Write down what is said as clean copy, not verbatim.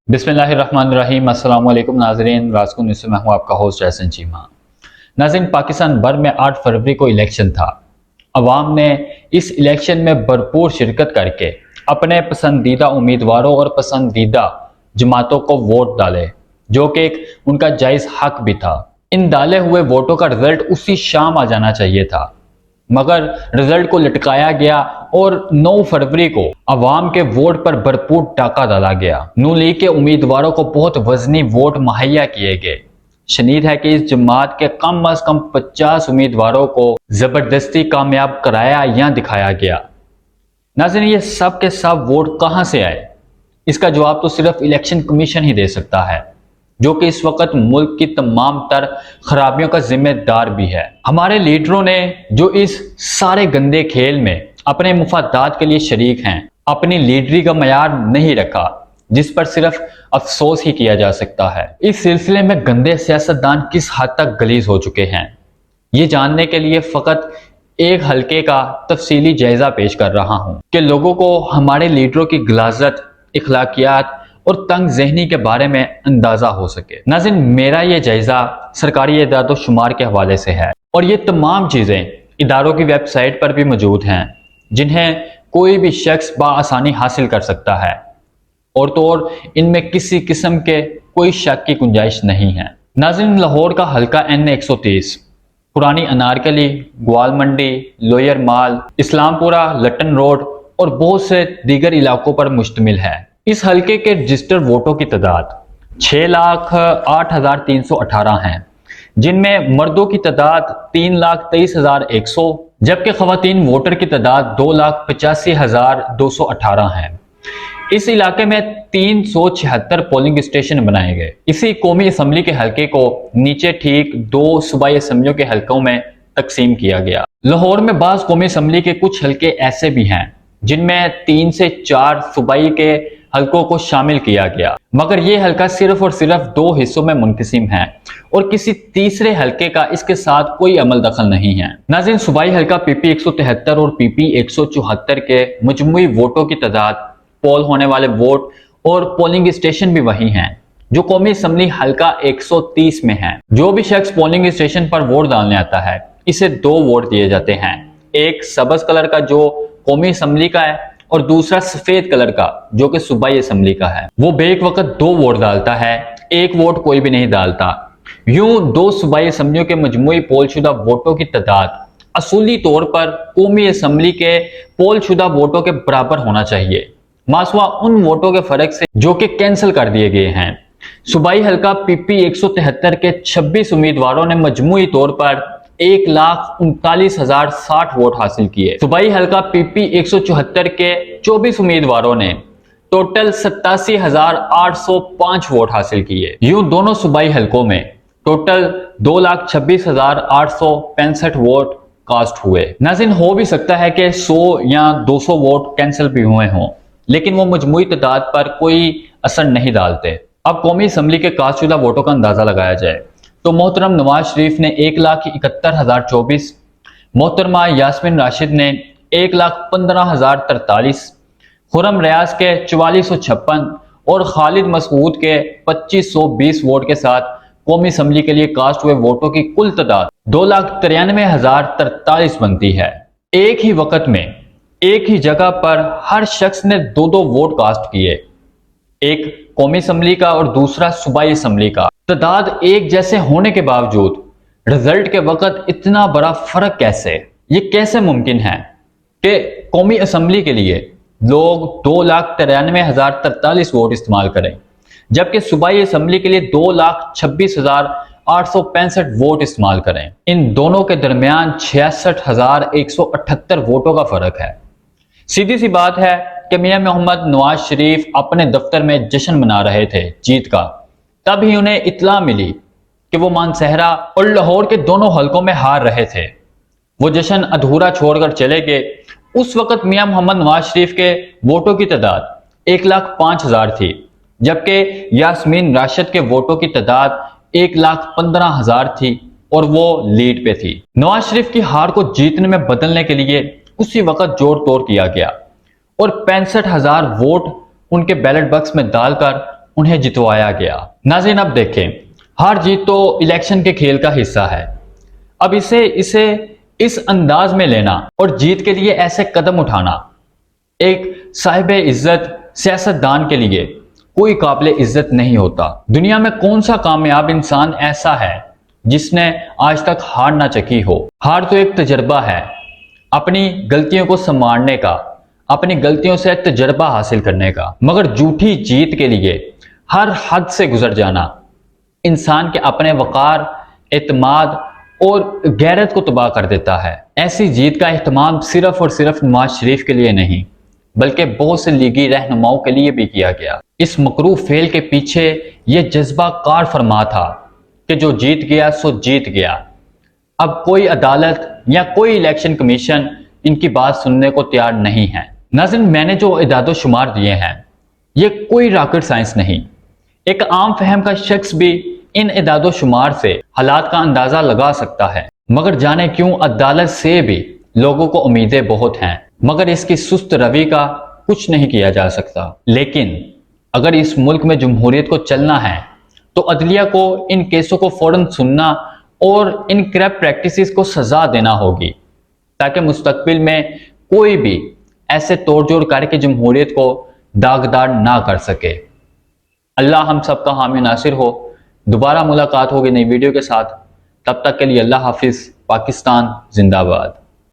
बिस्मिल्लाहिर्रहमानिर्रहीम। अस्सलाम वालेकुम नाज़रीन, राज़को न्यूज़ में मैं हूँ आपका होस्ट जैसन चीमा। नाज़रीन, पाकिस्तान भर में 8 फरवरी को इलेक्शन था। अवाम ने इस इलेक्शन में भरपूर शिरकत करके अपने पसंदीदा उम्मीदवारों और पसंदीदा जमातों को वोट डाले, जो कि एक उनका जायज़ हक भी था। इन डाले हुए वोटों का रिजल्ट उसी शाम आ जाना चाहिए था, मगर रिजल्ट को लटकाया गया और 9 फरवरी को अवाम के वोट पर भरपूर टाका डाला गया। नून लीग के उम्मीदवारों को बहुत वजनी वोट मुहैया किए गए। शनीद है कि इस जमात के कम अज कम 50 उम्मीदवारों को जबरदस्ती कामयाब कराया या दिखाया गया। नाज़रीन, ये सब के सब वोट कहां से आए? इसका जवाब तो सिर्फ इलेक्शन कमीशन ही दे सकता है, जो कि इस वक्त मुल्क की तमाम तर खराबियों का जिम्मेदार भी है। हमारे लीडरों ने जो इस सारे गंदे खेल में अपने मुफादात के लिए शरीक हैं, अपनी लीडरी का मयार नहीं रखा, जिस पर सिर्फ अफसोस ही किया जा सकता है। इस सिलसिले में गंदे सियासतदान किस हद तक गलीज हो चुके हैं, ये जानने के लिए फकत एक हल्के का तफसीली जायजा पेश कर रहा हूं कि लोगों को हमारे लीडरों की गलाजत, इखलाकियात और तंग जहनी के बारे में अंदाजा हो सके। नाज़रीन, मेरा ये जायजा सरकारी इदारों शुमार के हवाले से है और ये तमाम चीज़ें इदारों की वेबसाइट पर भी मौजूद हैं, जिन्हें कोई भी शख्स बआसानी हासिल कर सकता है, और तो और इनमें किसी किस्म के कोई शक की गुंजाइश नहीं है। नाज़रीन, लाहौर का हल्का N130 पुरानी अनारकली, ग्वाल मंडी, लोयर माल, इस्लामपुरा, लटन रोड और बहुत से दीगर इलाकों पर मुश्तमिल है। इस हल्के के रजिस्टर्ड वोटों की तादाद 6,08,318 हैं, जिनमें मर्दों की तादाद 3,23,100, जबकि खवातीन वोटर की तादाद 2,85,218 है। इस इलाके में 376 पोलिंग स्टेशन बनाए गए। इसी कौमी असम्बली के हल्के को नीचे ठीक 2 सूबाई असम्बलियों के हल्कों में तकसीम किया गया। लाहौर में बाज़ कौमी असम्बली के कुछ हल्के ऐसे भी हैं जिनमें 3 से 4 सूबाई के हल्कों को शामिल किया गया, मगर यह हल्का सिर्फ और सिर्फ 2 हिस्सों में मुनक़सिम है और किसी तीसरे हल्के का इसके साथ कोई अमल दखल नहीं है। नाज़रीन, सूबाई हल्का PP 173 और PP 174 के मजमूई वोटों की तादाद, पोल होने वाले वोट और पोलिंग स्टेशन भी वही हैं जो कौमी असम्बली हल्का 130 में है। जो भी शख्स पोलिंग स्टेशन पर वोट डालने आता है, इसे 2 वोट दिए जाते हैं, एक सबज कलर का जो कौमी असम्बली का है और दूसरा सफेद कलर का जो कि सूबाई असम्बली का है। वो बेक वक्त 2 वोट डालता है, एक वोट कोई भी नहीं डालता। यूं 2 सूबाई असम्बलियों के मजमूई पोलशुदा वोटों की तादाद असूली तौर पर कौमी असम्बली के पोलशुदा वोटों के बराबर होना चाहिए, मासवा उन वोटों के फर्क से जो कि कैंसिल कर दिए गए हैं। सूबाई हल्का PP 173 के 26 उम्मीदवारों ने मजमूई तौर पर 1,39,060 वोट हासिल किए। सूबाई हल्का PP 174 के 24 उम्मीदवारों ने टोटल 87,805 वोट हासिल किए। यूं दोनों सूबाई हल्कों में टोटल 2,26,865 वोट कास्ट हुए। नाज़रीन, हो भी सकता है कि 100 या 200 वोट कैंसिल भी हुए हों, लेकिन वो मजमूई तादाद पर कोई असर नहीं डालते। अब कौमी असम्बली के कास्टशुदा वोटों का अंदाजा लगाया जाए तो मोहतरम नवाज शरीफ ने 1,71,024, मोहतरमा यास्मीन राशिद ने 1,15,043, खुरम रियाज के 4456 और खालिद मसूद के 2520 वोट के साथ कौमी असम्बली के लिए कास्ट हुए वोटों की कुल तादाद 2,93,043 बनती है। एक ही वक्त में एक ही जगह पर हर शख्स ने 2-2 वोट कास्ट किए, एक कौमी असम्बली का और दूसरा सूबाई असम्बली का। तादाद एक जैसे होने के बावजूद रिजल्ट के वक्त इतना बड़ा फर्क कैसे? ये कैसे मुमकिन है कि कौमी असम्बली के लिए लोग 2,93,043 वोट इस्तेमाल करें, जबकि सूबाई असम्बली के लिए 2,26,865 वोट इस्तेमाल करें? इन दोनों के दरमियान 66,178 वोटों का फर्क है। सीधी सी बात है कि मियां मोहम्मद नवाज शरीफ अपने दफ्तर में जश्न मना रहे थे जीत का, तब ही उन्हें इत्तला मिली कि वो मानसहरा और लाहौर के दोनों हलकों में हार रहे थे। वो जश्न अधूरा छोड़कर चले गए। उस वक्त मियां मोहम्मद नवाज शरीफ के वोटों की तादाद 1,05,000 थी, जबकि यास्मीन राशिद के वोटों की तादाद 1,15,000 थी और वो लीड पे थी। नवाज शरीफ की हार को जीतने में बदलने के लिए उसी वक्त जोड़ तोड़ किया गया और 65,000 वोट उनके बैलेट बॉक्स में डालकर انہیں جتوایا گیا۔ ناظرین اب دیکھیں، ہار جیت تو الیکشن کے کھیل کا حصہ ہے۔ اب اسے اس انداز میں لینا اور جیت کے لیے ایسے قدم اٹھانا ایک صاحب عزت سیاستدان کے لیے کوئی قابل عزت نہیں ہوتا۔ دنیا میں کون سا کامیاب انسان ایسا ہے جس نے آج تک ہار نہ چکھی ہو؟ ہار تو ایک تجربہ ہے، اپنی غلطیوں کو سنوارنے کا، اپنی غلطیوں سے تجربہ حاصل کرنے کا۔ مگر جھوٹی جیت کے لیے ہر حد سے گزر جانا انسان کے اپنے وقار، اعتماد اور غیرت کو تباہ کر دیتا ہے۔ ایسی جیت کا اہتمام صرف اور صرف نواز شریف کے لیے نہیں بلکہ بہت سے لیگی رہنماؤں کے لیے بھی کیا گیا۔ اس مکروہ فعل کے پیچھے یہ جذبہ کار فرما تھا کہ جو جیت گیا سو جیت گیا، اب کوئی عدالت یا کوئی الیکشن کمیشن ان کی بات سننے کو تیار نہیں ہے۔ ناظرین، میں نے جو اعداد و شمار دیے ہیں یہ کوئی راکٹ سائنس نہیں، ایک عام فہم کا شخص بھی ان اعداد و شمار سے حالات کا اندازہ لگا سکتا ہے۔ مگر جانے کیوں عدالت سے بھی لوگوں کو امیدیں بہت ہیں، مگر اس کی سست روی کا کچھ نہیں کیا جا سکتا۔ لیکن اگر اس ملک میں جمہوریت کو چلنا ہے تو عدلیہ کو ان کیسوں کو فوراً سننا اور ان کرپٹ پریکٹسز کو سزا دینا ہوگی تاکہ مستقبل میں کوئی بھی ایسے توڑ جوڑ کر کے جمہوریت کو داغدار نہ کر سکے۔ اللہ ہم سب کا حامی ناصر ہو۔ دوبارہ ملاقات ہوگی نئی ویڈیو کے ساتھ، تب تک کے لیے اللہ حافظ۔ پاکستان زندہ باد۔